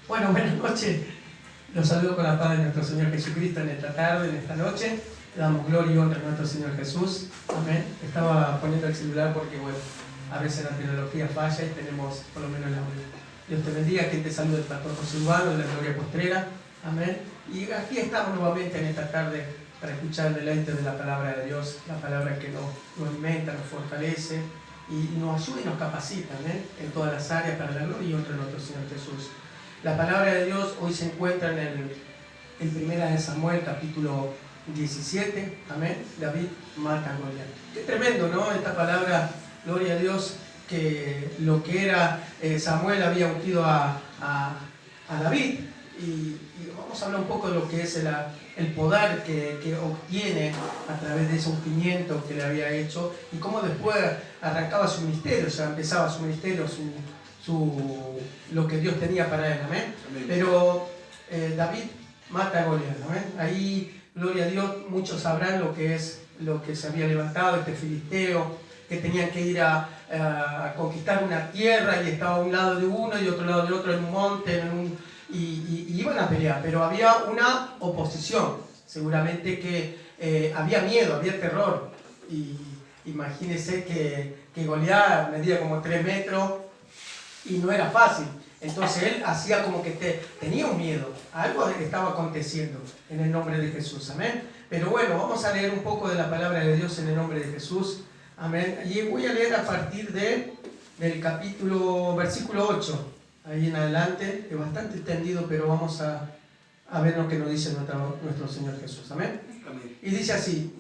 Bueno, buenas noches. Los saludo con la paz de nuestro Señor Jesucristo en esta tarde, en esta noche. Le damos gloria y honra a nuestro Señor Jesús. Amén. Estaba poniendo el celular porque, bueno, a veces la tecnología falla y tenemos por lo menos la audio. Dios te bendiga, quien te saluda el pastor José Urbano de la Gloria Postrera. Amén. Y aquí estamos nuevamente en esta tarde para escuchar el deleite de la palabra de Dios, la palabra que nos alimenta, nos fortalece y nos ayuda y nos capacita, ¿eh? En todas las áreas para la gloria y honra a nuestro Señor Jesús. La palabra de Dios hoy se encuentra en 1 Samuel capítulo 17, amén. David mata a Goliat. Qué tremendo, ¿no? Esta palabra, gloria a Dios, que lo que era Samuel había ungido a David. Y vamos a hablar un poco de lo que es el poder que obtiene a través de ese ungimiento que le había hecho y cómo después arrancaba su ministerio, o sea, empezaba su ministerio, lo que Dios tenía para él, amén. Amén. Pero David mata a Goliat, amén. Ahí, gloria a Dios, muchos sabrán lo que se había levantado este filisteo, que tenían que ir a conquistar una tierra y estaba a un lado de uno y otro lado de otro en un monte, y iban a pelear, pero había una oposición, seguramente que había miedo, había terror. Y imagínense que Goliat medía como 3 metros y no era fácil. Entonces él hacía como que tenía un miedo, algo estaba aconteciendo en el nombre de Jesús, amén. Pero bueno, vamos a leer un poco de la palabra de Dios en el nombre de Jesús, amén. Y voy a leer a partir del versículo 8. Ahí en adelante, es bastante extendido, pero vamos a ver lo que nos dice nuestro Señor Jesús. Amén. Amén. Y dice así,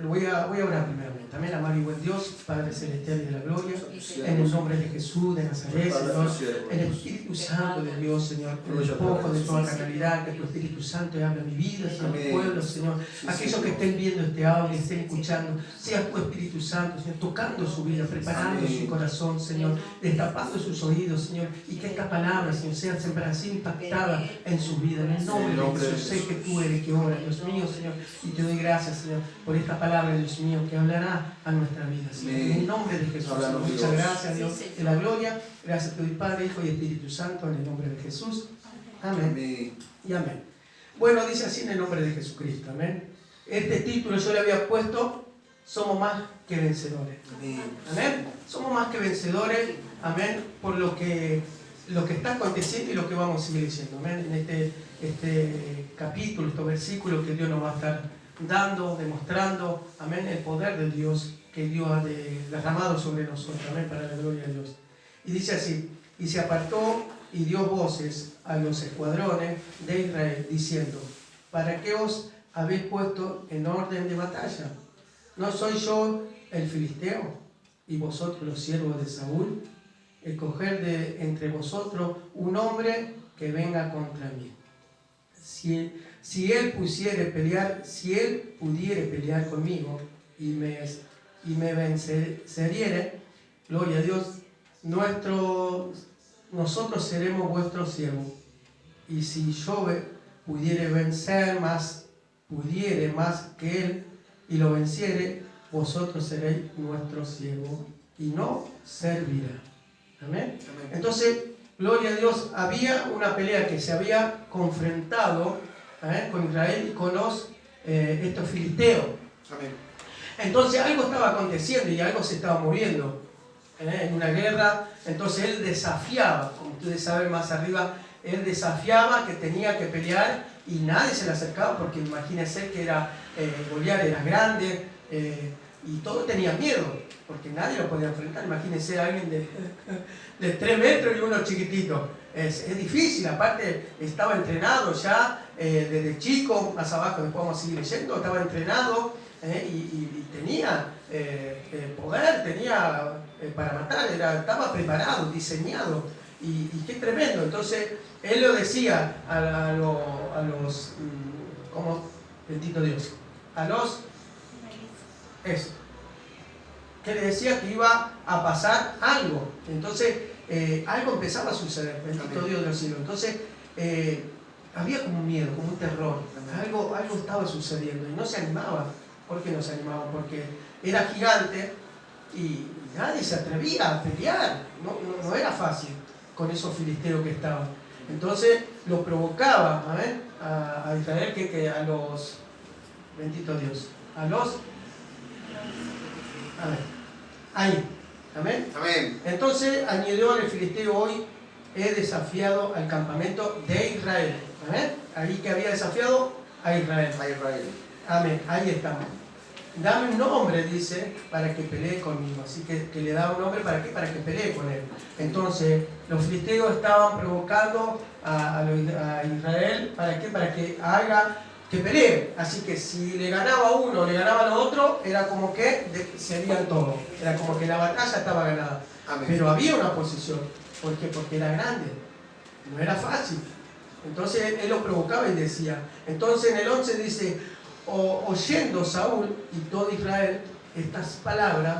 voy a orar primeramente. Amén, amado y buen Dios, Padre Celestial y de la Gloria, en el nombre de Jesús de Nazaret, Señor, en el Espíritu Santo de Dios, Señor, en el poco de toda carnalidad, que tu Espíritu Santo hable mi vida, Señor, mi pueblo, Señor, aquellos que estén viendo este audio, estén escuchando, sea tu Espíritu Santo, Señor, tocando su vida, preparando su corazón, Señor, destapando sus oídos, Señor, y que estas palabras, Señor, sean siempre así impactadas en su vida, en el nombre de Jesús. Sé que tú eres que obra, Dios mío, Señor, y te doy gracias, Señor, por esta palabra, Dios mío, que hablará a nuestra vida, Señor. En el nombre de Jesús. Muchas gracias, Dios, de la gloria. Gracias te doy, Padre, Hijo y Espíritu Santo, en el nombre de Jesús. Amén. Y amén. Bueno, dice así en el nombre de Jesucristo. Amén. Este título yo le había puesto: somos más que vencedores. Amén. Somos más que vencedores. Amén. Por lo que está aconteciendo y lo que vamos a seguir diciendo. Amén. En este capítulo, estos versículos que Dios nos va a estar dando, demostrando, amén, el poder de Dios que Dios ha derramado sobre nosotros, amén, para la gloria de Dios. Y dice así: y se apartó y dio voces a los escuadrones de Israel, diciendo: ¿para qué os habéis puesto en orden de batalla? ¿No soy yo el filisteo, y vosotros los siervos de Saúl? Escoged de entre vosotros un hombre que venga contra mí. Si él pudiere pelear conmigo y me venceriere, gloria a Dios, nosotros seremos vuestros siervos. Y si yo pudiere más que él y lo venciere, vosotros seréis nuestros siervos y no servirá. Amén. Amén. Entonces, gloria a Dios, había una pelea que se había confrontado con Israel y con estos filisteos. Amén. Entonces algo estaba aconteciendo y algo se estaba moviendo en una guerra. Entonces él desafiaba, como ustedes saben más arriba, él desafiaba que tenía que pelear y nadie se le acercaba, porque imagínense que Goliat era grande y todos tenían miedo, porque nadie lo podía enfrentar. Imagínense a alguien de 3 metros y uno chiquitito. Es difícil, aparte estaba entrenado ya desde chico, más abajo después vamos a seguir leyendo, estaba entrenado y tenía poder, tenía para matar, estaba preparado, diseñado, y qué tremendo. Entonces él lo decía a los como bendito Dios, que le decía que iba a pasar algo. Entonces algo empezaba a suceder, bendito Dios de los cielos. Entonces había como un miedo, como un terror, algo estaba sucediendo y no se animaba. ¿Por qué no se animaba? Porque era gigante y nadie se atrevía a pelear, no era fácil con esos filisteos que estaban. Entonces lo provocaba, ¿amén? A Israel que a los, bendito Dios, a los, amén, ahí, amén. Amén. Entonces añadió el filisteo: hoy he desafiado al campamento de Israel, amén. Ahí que había desafiado a Israel. A Israel. Amén, ahí estamos. Dame un nombre, dice, para que pelee conmigo. Así que le da un nombre, ¿para qué? Para que pelee con él. Entonces, los filisteos estaban provocando a Israel, ¿para qué? Para que haga, que pelee. Así que si le ganaba a uno, le ganaba al otro, era como que serían todos. Era como que la batalla estaba ganada. Amén. Pero había una oposición. ¿Por qué? Porque era grande. No era fácil. Entonces, él lo provocaba y decía. Entonces, en el 11 dice: oyendo Saúl y todo Israel estas palabras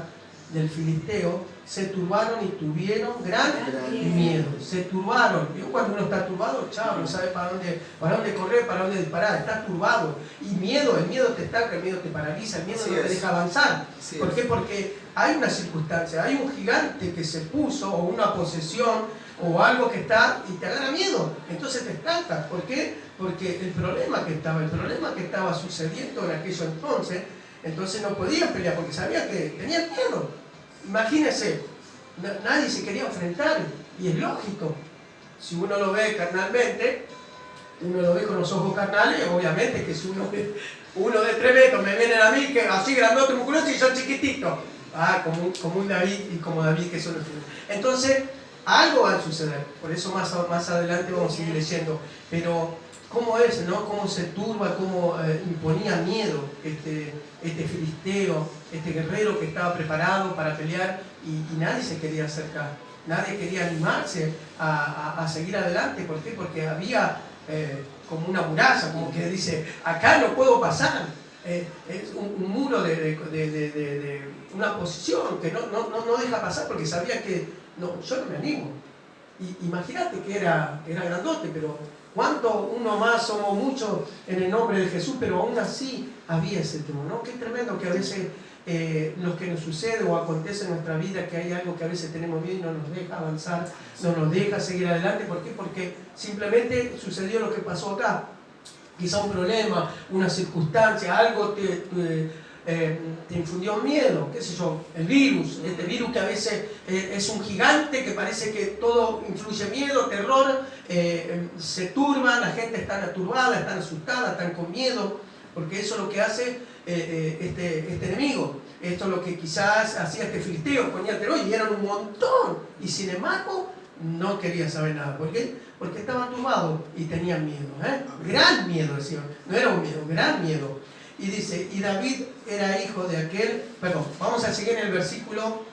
del filisteo, se turbaron y tuvieron gran miedo. Se turbaron. Y cuando uno está turbado, chao, no sabe para dónde correr, para dónde disparar. Está turbado. Y miedo, el miedo te estanca, el miedo te paraliza, el miedo no te deja avanzar. ¿Por qué? Porque hay una circunstancia, hay un gigante que se puso, o una posesión, o algo que está y te agarra miedo. Entonces te estancas. ¿Por qué? Porque el problema que estaba sucediendo en aquello entonces no podían pelear porque sabían que tenían miedo. Imagínense, nadie se quería enfrentar, y es lógico. Si uno lo ve carnalmente, uno lo ve con los ojos carnales, obviamente que si uno de 3 metros me vienen a mí, que así grandote, musculoso, y yo chiquitito, como un David, y como David que son los tuyos. Entonces, algo va a suceder. Por eso más adelante vamos a seguir leyendo. Pero cómo es, ¿no? Cómo se turba, cómo imponía miedo este filisteo, este guerrero que estaba preparado para pelear, y nadie se quería acercar, nadie quería animarse a seguir adelante. ¿Por qué? Porque había como una muralla, como que dice: acá no puedo pasar. Es un muro de una posición que no deja pasar, porque sabía que yo no me animo. Y imagínate que era grandote, pero ¿cuánto uno más somos muchos en el nombre de Jesús? Pero aún así había ese temor, ¿no? Qué tremendo que a veces lo que nos sucede o acontece en nuestra vida, que hay algo que a veces tenemos miedo y no nos deja avanzar, no nos deja seguir adelante. ¿Por qué? Porque simplemente sucedió lo que pasó acá. Quizá un problema, una circunstancia, algo te infundió miedo, qué sé yo, el virus, este virus que a veces es un gigante, que parece que todo influye miedo, terror, se turban, la gente está turbada, están asustada, están con miedo, porque eso es lo que hace este enemigo. Esto es lo que quizás hacía este filisteo, ponía terror, y eran un montón, y sin embargo no quería saber nada. ¿Por qué? Porque estaban turbados y tenían miedo, gran miedo, decían. No era un miedo, gran miedo. Y dice: y David era hijo de aquel, perdón, vamos a seguir en el versículo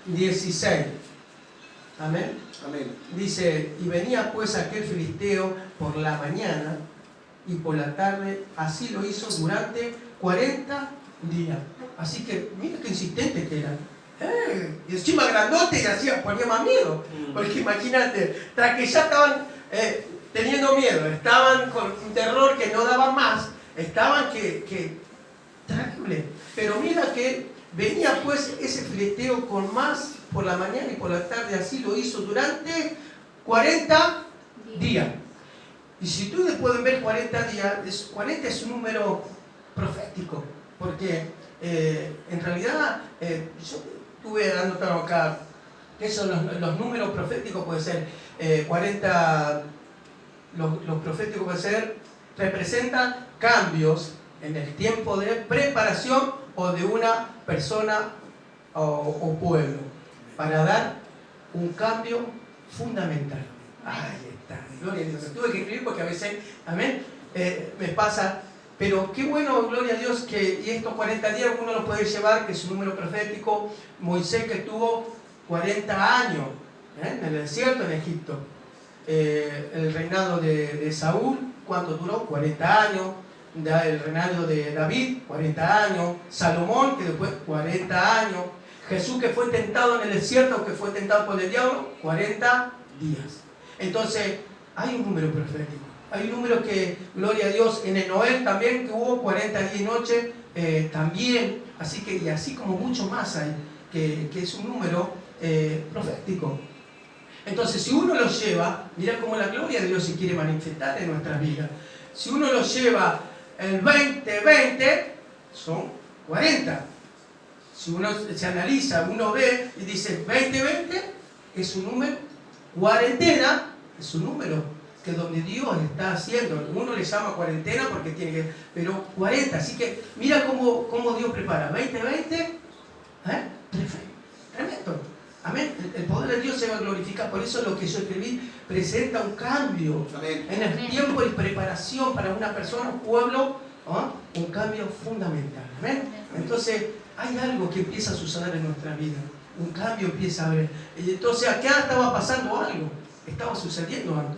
16. Amén. Amén. Dice: y venía pues aquel filisteo por la mañana y por la tarde, así lo hizo durante 40 días. Así que mira qué insistente que era. Y encima grandote, y ponía más miedo. Porque imagínate, tras que ya estaban teniendo miedo, estaban con un terror que no daban más, estaban que terrible. Pero mira que venía pues ese filisteo con más por la mañana y por la tarde, así lo hizo durante 40 días. Y si ustedes pueden ver 40 días, 40 es un número profético, porque en realidad yo estuve anotando acá que son los números proféticos. Puede ser 40, los proféticos puede ser, representan cambios en el tiempo de preparación o de una persona o pueblo, para dar un cambio fundamental. Ahí está, gloria a Dios. Tuve que escribir porque a veces, amén, me pasa. Pero qué bueno, gloria a Dios, que y estos 40 días uno lo puede llevar, que es un número profético. Moisés, que tuvo 40 años en el desierto en Egipto. El reinado de Saúl, ¿cuánto duró? 40 años. El reinado de David, 40 años. Salomón, que después 40 años. Jesús, que fue tentado en el desierto, que fue tentado por el diablo, 40 días. Entonces, hay un número profético. Hay un número que, gloria a Dios, en el Noel también, que hubo 40 días y noches, también. Así que, y así como mucho más hay, que es un número profético. Entonces, si uno lo lleva, mira cómo la gloria de Dios se quiere manifestar en nuestras vidas. Si uno lo lleva el 20-20, son 40. Si uno se analiza, uno ve y dice 20-20 es un número, cuarentena es un número que donde Dios está haciendo. Uno le llama cuarentena porque tiene que, pero 40. Así que mira cómo Dios prepara. 20-20, tremendo. Amén. El poder de Dios se va a glorificar. Por eso lo que yo escribí presenta un cambio. Amén. En el tiempo de preparación para una persona, un pueblo, un cambio fundamental. Amén. Entonces hay algo que empieza a suceder en nuestra vida. Un cambio empieza a haber. Entonces acá estaba pasando algo. Estaba sucediendo algo.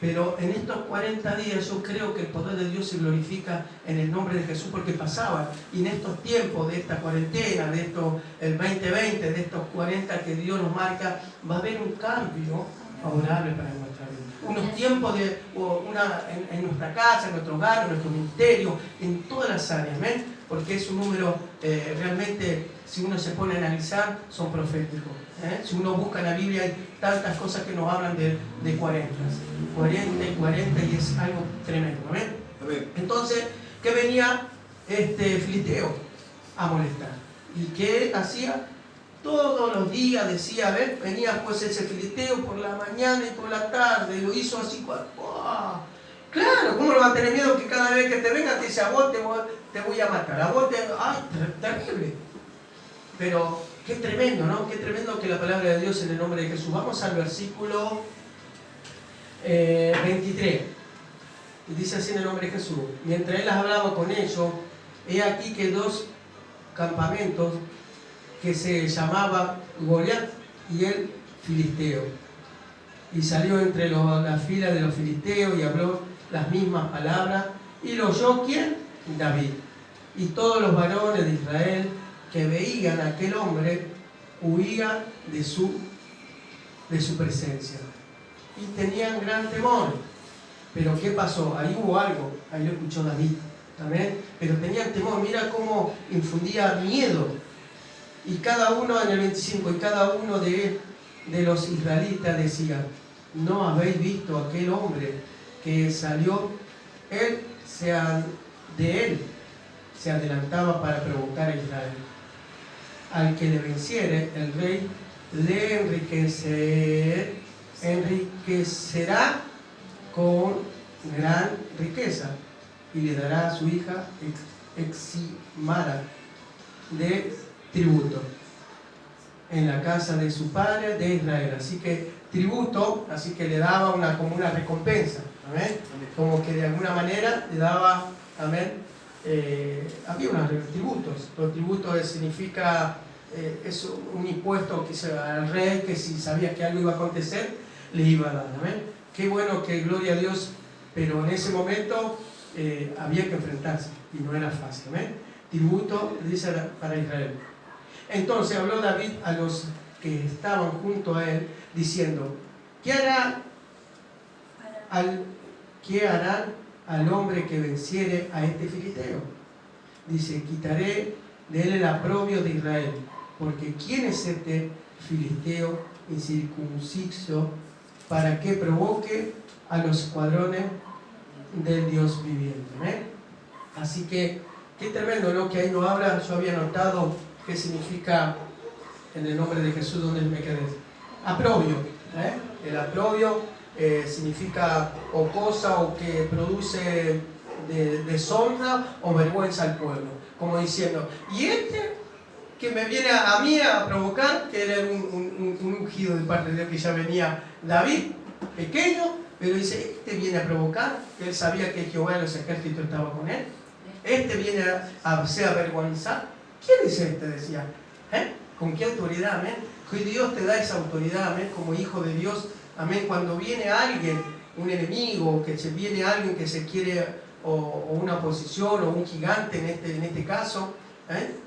Pero en estos 40 días yo creo que el poder de Dios se glorifica en el nombre de Jesús porque pasaba. Y en estos tiempos de esta cuarentena, de estos, el 2020, de estos 40 que Dios nos marca, va a haber un cambio favorable para nuestra vida. Unos tiempos en nuestra casa, en nuestro hogar, en nuestro ministerio, en todas las áreas. ¿ven? Porque es un número realmente, si uno se pone a analizar, son proféticos. Si uno busca en la Biblia hay tantas cosas que nos hablan de 40. 40 y 40 y es algo tremendo. ¿ven? Entonces, ¿qué venía Filisteo a molestar? ¿Y qué hacía? Todos los días decía, ¿ves? Venía pues ese filisteo por la mañana y por la tarde, lo hizo así. ¡Oh! Claro, ¿cómo no va a tener miedo que cada vez que te venga te dice, a vos te voy a matar? A vos ¡ay, terrible! Pero qué tremendo, ¿no? Qué tremendo que la palabra de Dios en el nombre de Jesús. Vamos al versículo 23. Y dice así en el nombre de Jesús. Mientras él hablaba con ellos, he aquí que dos campamentos que se llamaba Goliat y el filisteo. Y salió entre las filas de los filisteos y habló las mismas palabras. ¿Y lo oyó quién? David. Y todos los varones de Israel que veían a aquel hombre huían de su presencia. Y tenían gran temor. Pero ¿qué pasó? Ahí hubo algo. Ahí lo escuchó David. ¿Amén? Pero tenían temor. Mira cómo infundía miedo. Y cada uno, en el 25, y cada uno de los israelitas decía, ¿no habéis visto aquel hombre que salió? De él se adelantaba para provocar a Israel. Al que le venciere, el rey le enriquecerá con gran riqueza y le dará a su hija eximara de tributo en la casa de su padre de Israel. Así que tributo, así que le daba como una recompensa, ¿amén? Como que de alguna manera le daba, amén, había unos tributos. Los tributos significa es un impuesto que al rey, que si sabía que algo iba a acontecer, le iba a dar, amén. Qué bueno, que gloria a Dios, pero en ese momento había que enfrentarse y no era fácil, amén. Tributo, dice, para Israel. Entonces habló David a los que estaban junto a él, diciendo, ¿qué harán al hombre que venciere a este filisteo? Dice, quitaré de él el oprobio de Israel, porque ¿quién es este filisteo incircunciso para que provoque a los escuadrones del Dios viviente? ¿eh? Así que, qué tremendo, ¿no? Que ahí no habla. Yo había notado qué significa en el nombre de Jesús, donde me quedé. Aprobio. El aprobio significa o cosa o que produce deshonra o vergüenza al pueblo. Como diciendo, y este que me viene a mí a provocar, que era un ungido de parte de Dios, que ya venía David, pequeño, pero dice, este viene a provocar, que él sabía que Jehová de los ejércitos estaba con él. Este viene a avergonzar. ¿Quién es este? Decía. ¿Con qué autoridad? Amén. Que Dios te da esa autoridad, amén, como hijo de Dios. Amén. Cuando viene alguien, un enemigo, que se viene alguien que se quiere, o una oposición, o un gigante en este caso.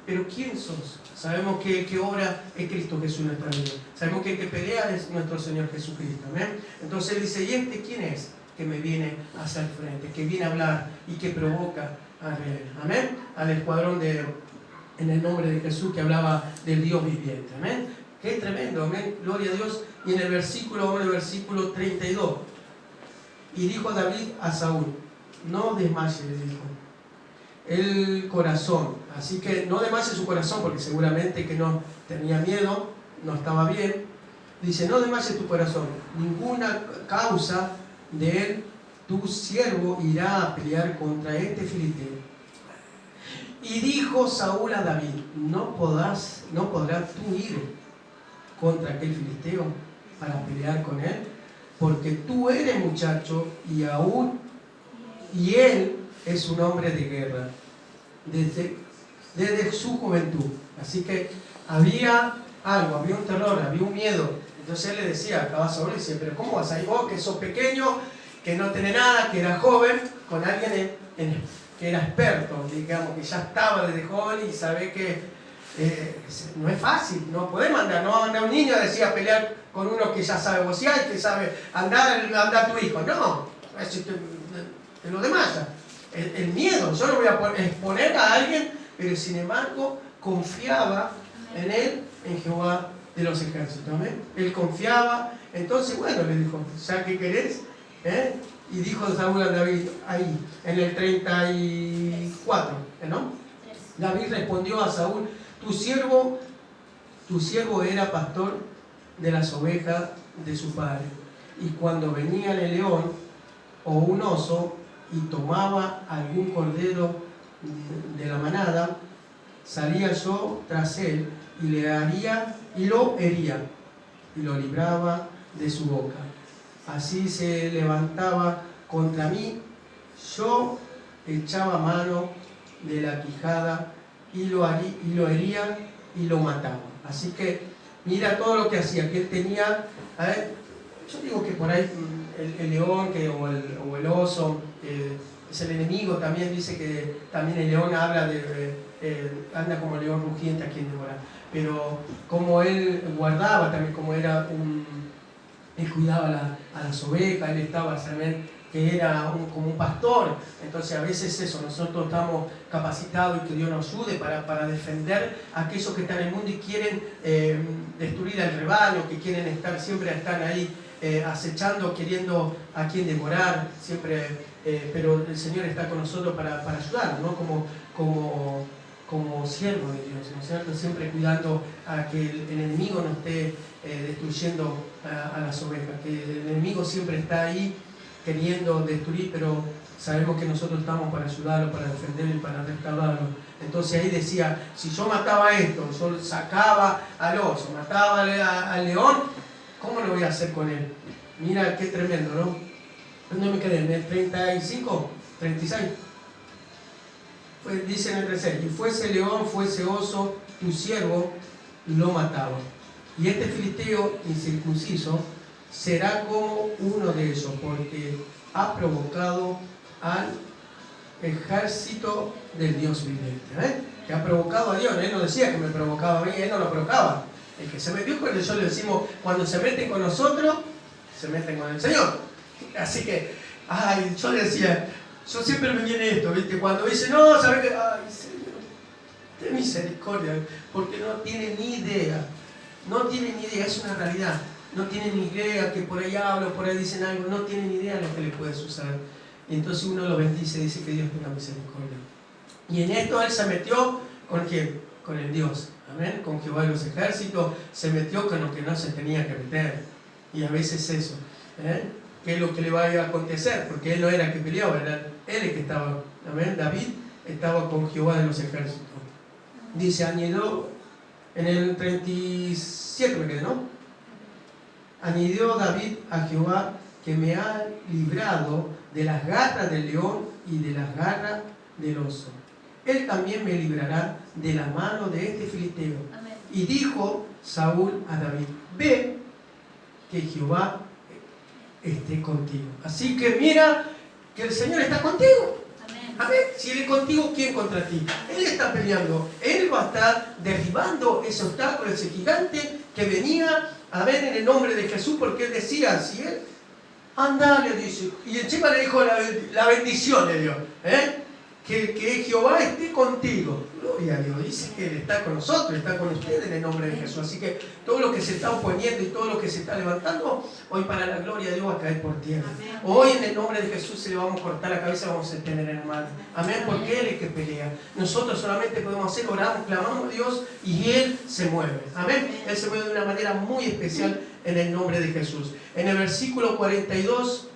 Pero ¿quién sos? Sabemos que el que obra es Cristo Jesús en nuestra vida. Sabemos que el que pelea es nuestro Señor Jesucristo. ¿Amén? Entonces él dice, ¿y este quién es? Que me viene hacia el frente, que viene a hablar y que provoca al rey. Amén. Al escuadrón en el nombre de Jesús, que hablaba del Dios viviente. Amén. Qué tremendo, amén, gloria a Dios. Y en el versículo 32, y dijo David a Saúl, no desmayes, le dijo, el corazón. Así que no desmayes su corazón, porque seguramente que no tenía miedo, no estaba bien. Dice, no desmayes tu corazón, ninguna causa de él, tu siervo irá a pelear contra este filisteo. Y dijo Saúl a David, no podrás tú ir contra aquel filisteo para pelear con él, porque tú eres muchacho y él es un hombre de guerra desde su juventud. Así que había algo, había un terror, había un miedo. Entonces él le decía, acá Saúl le decía, pero ¿cómo vas a ir vos que sos pequeño, que no tenés nada, que eras joven, con alguien que era experto, digamos, que ya estaba desde joven y sabe que no es fácil, no podés mandar a un niño a pelear con uno que ya sabe bocear, que sabe andar tu hijo, no, te lo demaya. El miedo, yo no voy a exponer a alguien, pero sin embargo confiaba en él, en Jehová de los ejércitos, ¿amén? Él confiaba, entonces bueno, le dijo, ¿ya qué querés? Y dijo Saúl a David, ahí, en el 34, ¿no? David respondió a Saúl, tu siervo era pastor de las ovejas de su padre, y cuando venía el león o un oso y tomaba algún cordero de la manada, salía yo tras él y lo hería y lo libraba de su boca. Así se levantaba contra mí, yo echaba mano de la quijada y lo hería y lo mataba. Así que mira todo lo que hacía, que él tenía. Yo digo que por ahí el león o el oso es el enemigo. También dice que también el león habla anda como león rugiente a quien devora. Pero como él guardaba también, como era él cuidaba a las ovejas, él estaba también, que era como un pastor. Entonces a veces eso, nosotros estamos capacitados y que Dios nos ayude para defender a aquellos que están en el mundo y quieren destruir al rebaño, que quieren siempre están ahí acechando, queriendo a quien devorar, siempre, pero el Señor está con nosotros para ayudarnos, ¿no? Como siervo de Dios, ¿no es cierto? Siempre cuidando a que el enemigo no esté destruyendo a las ovejas, que el enemigo siempre está ahí queriendo destruir, pero sabemos que nosotros estamos para ayudarlo, para defenderlo y para restaurarlo. Entonces ahí decía, si yo mataba esto, yo sacaba al oso, mataba al león, ¿cómo lo voy a hacer con él? Mira qué tremendo, ¿no? ¿Dónde me quedé? ¿En el 35? ¿36? Dice en el 36, y fuese león, fuese oso, tu siervo lo mataba. Y este filisteo incircunciso será como uno de ellos, porque ha provocado al ejército del Dios viviente. Que ha provocado a Dios. Él no decía que me provocaba a mí, él no lo provocaba. El que se metió con ellos, le decimos, cuando se meten con nosotros, se meten con el Señor. Así que, yo le decía, yo siempre me viene esto, ¿viste? Cuando dice, no, ¿sabes qué? Ay, Señor, ten misericordia, porque no tiene ni idea. No tienen ni idea, es una realidad. No tienen ni idea que por ahí hablan, por ahí dicen algo, no tienen ni idea de lo que le puede suceder. Y entonces uno lo bendice, dice que Dios tenga misericordia. Y en esto él se metió ¿con quién? Con el Dios. Amén. Con Jehová de los ejércitos, se metió con lo que no se tenía que meter. Y a veces eso. ¿Qué es lo que le va a acontecer? Porque él no era el que peleaba, era él el que estaba. Amén. David estaba con Jehová de los ejércitos. Dice, añadió en el 37, me quedé, ¿no? Añadió David a Jehová que me ha librado de las garras del león y de las garras del oso. Él también me librará de la mano de este filisteo. Amén. Y dijo Saúl a David, ve que Jehová esté contigo. Así que mira que el Señor está contigo. Amén. Si Él es contigo, ¿quién contra ti? Él está peleando. Él va a estar derribando ese obstáculo, ese gigante que venía a ver en el nombre de Jesús, porque Él decía, si Él, anda, le dice, y encima le dijo la bendición de Dios, Que Jehová esté contigo. Gloria a Dios. Dice que Él está con nosotros, está con ustedes en el nombre de Jesús. Así que todo lo que se está oponiendo y todo lo que se está levantando, hoy para la gloria de Dios va a caer por tierra. Hoy en el nombre de Jesús se le vamos a cortar la cabeza, vamos a tener en mano. Amén, porque Él es el que pelea. Nosotros solamente podemos hacer, oramos, clamamos a Dios y Él se mueve. Amén. Él se mueve de una manera muy especial en el nombre de Jesús. En el versículo 42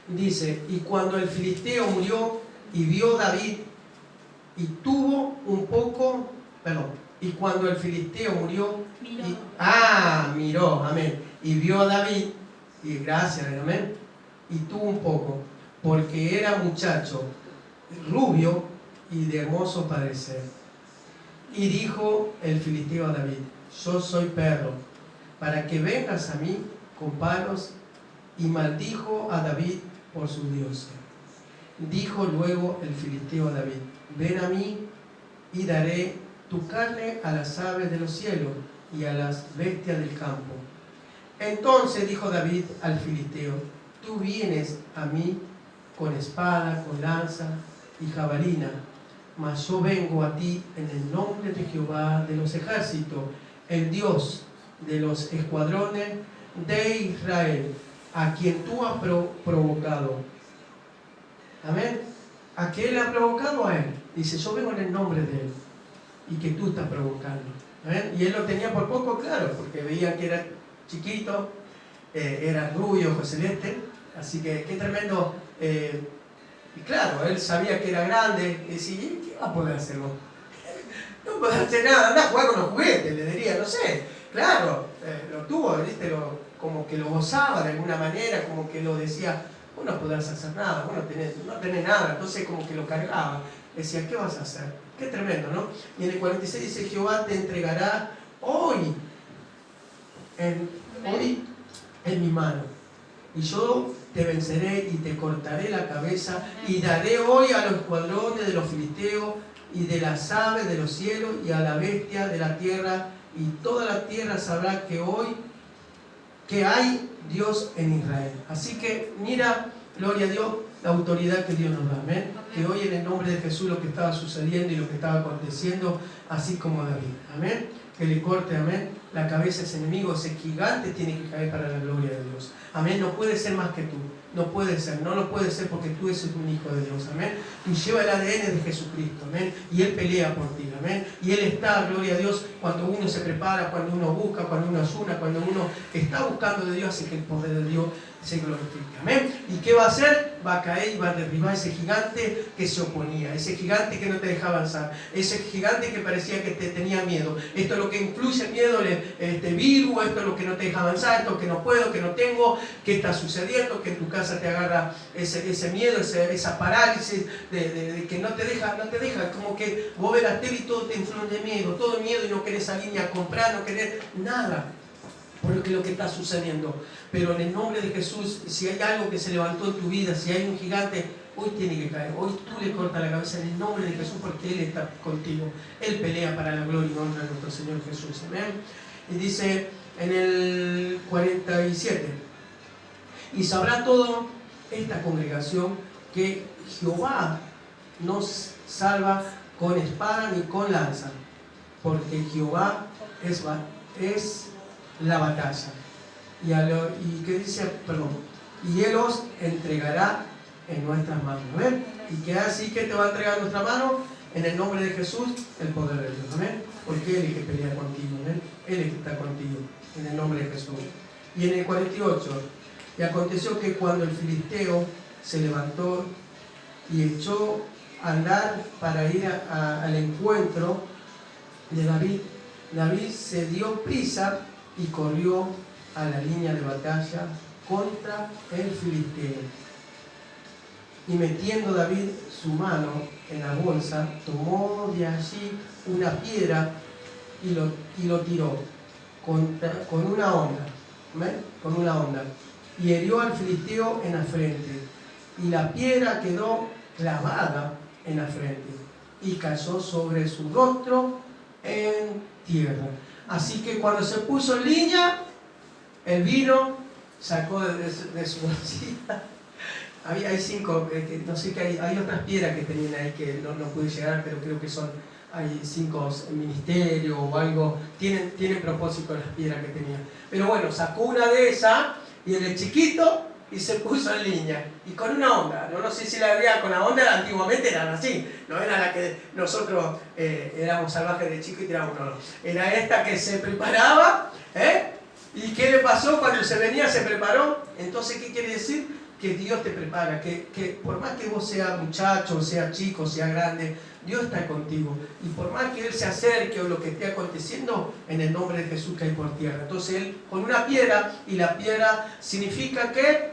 dice, y cuando el filisteo murió y vio David y tuvo un poco, y cuando el filisteo murió, miró, amén, y vio a David, y gracias, amén, y tuvo un poco, porque era muchacho, rubio y de hermoso parecer. Y dijo el filisteo a David, yo soy perro, para que vengas a mí con palos, y maldijo a David por sus dioses. Dijo luego el filisteo a David, ven a mí y daré tu carne a las aves de los cielos y a las bestias del campo. Entonces dijo David al filisteo, tú vienes a mí con espada, con lanza y jabalina, mas yo vengo a ti en el nombre de Jehová de los ejércitos, el Dios de los escuadrones de Israel, a quien tú has provocado. Amén. ¿A qué Él ha provocado? A Él. Dice, yo vengo en el nombre de Él y que tú estás provocando. ¿Amén? Y Él lo tenía por poco claro, porque veía que era chiquito, era rubio, ojos celeste, así que qué tremendo. Y claro, Él sabía que era grande, y decía, ¿qué va a poder hacer vos? No puede hacer nada, anda a jugar con los juguetes, le diría, no sé. Claro, lo tuvo, ¿viste? Como que lo gozaba de alguna manera, como que lo decía, vos no podrás hacer nada, vos no tenés nada, entonces como que lo cargaba. Decía, ¿qué vas a hacer? Qué tremendo, ¿no? Y en el 46 dice, Jehová te entregará hoy en mi mano, y yo te venceré y te cortaré la cabeza, y daré hoy a los escuadrones de los filisteos y de las aves de los cielos y a la bestia de la tierra, y toda la tierra sabrá que hoy que hay Dios en Israel. Así que mira, gloria a Dios, la autoridad que Dios nos da. Amén. Que hoy en el nombre de Jesús lo que estaba sucediendo y lo que estaba aconteciendo, así como David. Amén. Que le corte, amén, la cabeza a ese enemigo, ese gigante tiene que caer para la gloria de Dios. Amén. No puede ser más que tú. No puede ser, no lo puede ser porque tú eres un hijo de Dios, amén. Y lleva el ADN de Jesucristo, amén. Y Él pelea por ti, amén. Y Él está, gloria a Dios, cuando uno se prepara, cuando uno busca, cuando uno ayuna, cuando uno está buscando de Dios, hace que el poder de Dios se glorifique, amén. ¿Y qué va a hacer? Va a caer y va a derribar ese gigante que se oponía, ese gigante que no te dejaba avanzar, ese gigante que parecía que te tenía miedo. Esto es lo que influye el miedo, este virus, esto es lo que no te deja avanzar, esto que no puedo, que no tengo, que está sucediendo, que en tu casa te agarra ese miedo, esa parálisis de que no te deja, como que vos ves la tele y todo te influye miedo, todo miedo y no querés salir ni a comprar, no querés nada, por lo que está sucediendo. Pero en el nombre de Jesús, si hay algo que se levantó en tu vida, si hay un gigante, hoy tiene que caer, hoy tú le cortas la cabeza en el nombre de Jesús porque Él está contigo, Él pelea para la gloria y honra de nuestro Señor Jesús, amén. Y dice en el 47, y sabrá toda esta congregación que Jehová nos salva con espada ni con lanza, porque Jehová es la batalla. Y que dice, y Él os entregará en nuestras manos. ¿Amén? Y que así que te va a entregar en nuestra mano, en el nombre de Jesús, el poder de Dios. Amén. Porque Él es el que pelea contigo. ¿Amén? Él es el que está contigo, en el nombre de Jesús. Y en el 48, y aconteció que cuando el filisteo se levantó y echó a andar para ir al encuentro de David, David se dio prisa y corrió a la línea de batalla contra el filisteo. Y metiendo David su mano en la bolsa, tomó de allí una piedra y lo tiró con una onda. ¿Ven? Con una onda. Y hirió al filisteo en la frente. Y la piedra quedó clavada en la frente. Y cayó sobre su rostro en tierra. Así que cuando se puso en línea, el vino sacó de su bolsita hay 5, no sé, que hay otras piedras que tenían ahí que no pude llegar, pero creo que hay 5 ministerios o algo, tienen propósito las piedras que tenía. Pero bueno, sacó una de esas y el chiquito y se puso en línea. Y con una onda, no sé si la había con la onda, antiguamente eran así, no era la que nosotros éramos salvajes de chico y tirábamos, no. Era esta que se preparaba, ¿y qué le pasó cuando se venía? Se preparó. Entonces, ¿qué quiere decir? Que Dios te prepara, que por más que vos seas muchacho, sea chico, sea grande, Dios está contigo. Y por más que Él se acerque o lo que esté aconteciendo, en el nombre de Jesús cae por tierra. Entonces Él con una piedra, y la piedra significa que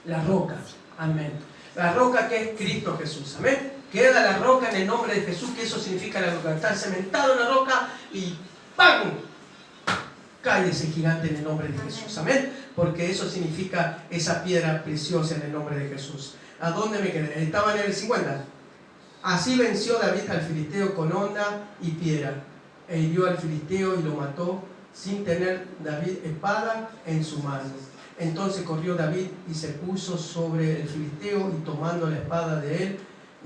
la roca, amén. La roca que es Cristo Jesús, amén. Queda la roca en el nombre de Jesús, que eso significa la roca. Está cementado en la roca y ¡pam! Cae ese gigante en el nombre de Jesús, amén. Porque eso significa esa piedra preciosa en el nombre de Jesús. ¿A dónde me quedé? Estaba en el 50. Así venció David al filisteo con honda y piedra, e hirió al filisteo y lo mató, sin tener David espada en su mano. Entonces corrió David y se puso sobre el filisteo, y tomando la espada de él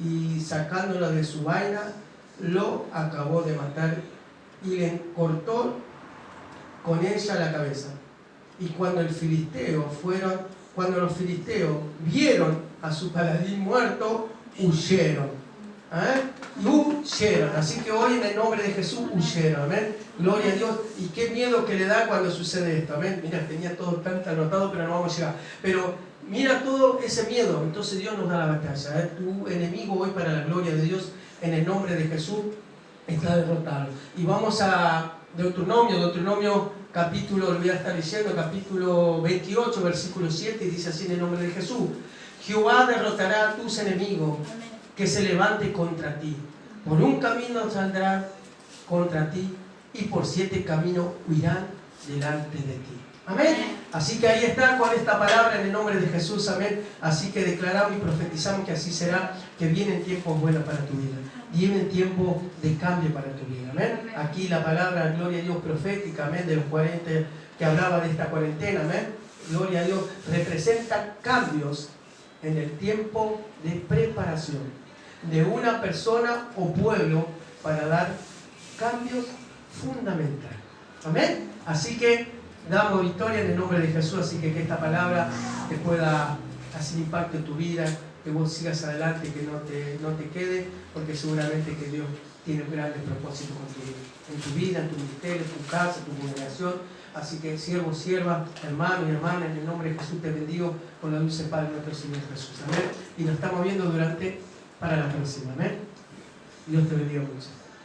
y sacándola de su vaina, lo acabó de matar y le cortó con ella la cabeza. Y cuando los filisteos vieron a su paladín muerto, huyeron. Huyeron. Así que hoy en el nombre de Jesús huyeron. Amén. Gloria a Dios. Y qué miedo que le da cuando sucede esto. Amén. Mira, tenía todo tan anotado, pero no vamos a llegar. Pero mira todo ese miedo. Entonces Dios nos da la batalla. Tu enemigo hoy, para la gloria de Dios, en el nombre de Jesús, está derrotado. Y vamos a Deuteronomio capítulo, lo voy a estar diciendo, capítulo 28, versículo 7, y dice así en el nombre de Jesús: Jehová derrotará a tus enemigos que se levante contra ti. Por un camino saldrá contra ti, y por 7 caminos huirán delante de ti. Amén. Así que ahí está con esta palabra en el nombre de Jesús. Amén. Así que declaramos y profetizamos que así será, que vienen tiempos buenos para tu vida. Vienen tiempos de cambio para tu vida. Amén. Aquí la palabra, gloria a Dios, profética, amén, de los 40 que hablaba de esta cuarentena. Amén. Gloria a Dios, representa cambios en el tiempo de preparación de una persona o pueblo para dar cambios fundamentales. Amén. Así que damos victoria en el nombre de Jesús. Así que esta palabra te pueda hacer impacto en tu vida, que vos sigas adelante, que no te quede, porque seguramente que Dios tiene grandes propósitos con tu vida, en tu vida, en tu ministerio, en tu casa, en tu congregación. Así que siervo, sierva, hermano y hermana, en el nombre de Jesús te bendigo con la dulce paz de nuestro Señor Jesús. Amén. Y nos estamos viendo para la próxima. Amén. Dios te bendiga mucho.